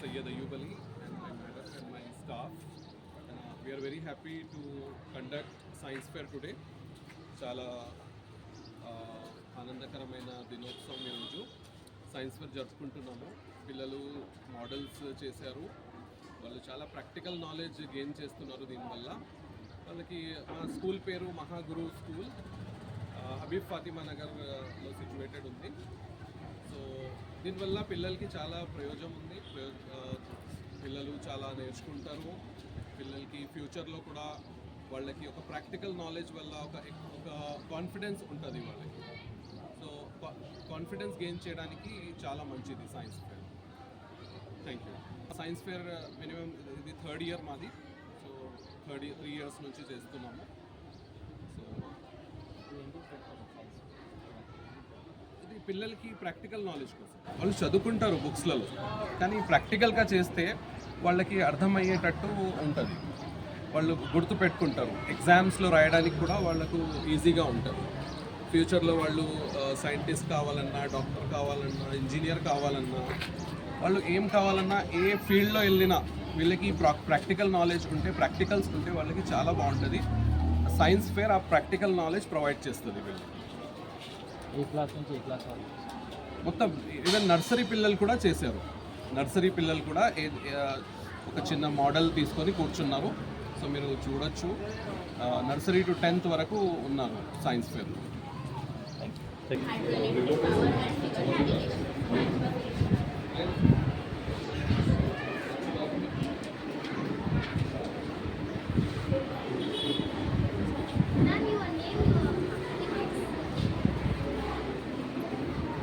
Sayyid Ayub Ali and my madam and my staff. We are very happy to conduct science fair today. చాలా ఆనందకరమైన దినోత్సవం ఈరోజు science fair జరుపుకుంటున్నాము. పిల్లలు models చేశారు, వాళ్ళు చాలా ప్రాక్టికల్ నాలెడ్జ్ గెయిన్ చేస్తున్నారు. దీనివల్ల వాళ్ళకి మా స్కూల్ పేరు మహాగురు స్కూల్ హబీబ్ ఫాతిమా నగర్లో సిచ్యువేటెడ్ ఉంది. సో దీనివల్ల పిల్లలకి చాలా ప్రయోజనం ఉంది. పిల్లలు చాలా నేర్చుకుంటారు. పిల్లలకి ఫ్యూచర్లో కూడా వాళ్ళకి ఒక ప్రాక్టికల్ నాలెడ్జ్ వల్ల ఒక కాన్ఫిడెన్స్ ఉంటుంది వాళ్ళకి. సో కాన్ఫిడెన్స్ గెయిన్ చేయడానికి చాలా మంచిది science fair. Thank you. Science fair minimum ఇది 3rd ఇయర్ మాది. సో 3 years నుంచి చేస్తున్నాము. సో ఇది పిల్లలకి ప్రాక్టికల్ నాలెడ్జ్ కోసం. వాళ్ళు చదువుకుంటారు బుక్స్లలో, కానీ ప్రాక్టికల్గా చేస్తే వాళ్ళకి అర్థమయ్యేటట్టు ఉంటుంది. వాళ్ళు గుర్తుపెట్టుకుంటారు. ఎగ్జామ్స్లో రాయడానికి కూడా వాళ్ళకు ఈజీగా ఉంటుంది. ఫ్యూచర్లో వాళ్ళు సైంటిస్ట్ కావాలన్నా, డాక్టర్ కావాలన్నా, ఇంజనీర్ కావాలన్నా, వాళ్ళు ఏం కావాలన్నా, ఏ ఫీల్డ్లో వెళ్ళినా వీళ్ళకి ప్రాక్టికల్ నాలెడ్జ్ ఉంటే, ప్రాక్టికల్స్ ఉంటే వాళ్ళకి చాలా బాగుంటుంది. సైన్స్ ఫేర్ ఆ ప్రాక్టికల్ నాలెడ్జ్ ప్రొవైడ్ చేస్తుంది వీళ్ళకి. ఏ క్లాస్ నుంచి ఏ క్లాస్ వాళ్ళు? మొత్తం ఈవెన్ నర్సరీ పిల్లలు కూడా చేశారు. నర్సరీ పిల్లలు కూడా ఒక చిన్న మోడల్ తీసుకొని కూర్చున్నారు. సో మీరు చూడొచ్చు, నర్సరీ టు 10th వరకు ఉన్నారు science ఫేర్లో. Hi, my name is Neha. I'm teacher at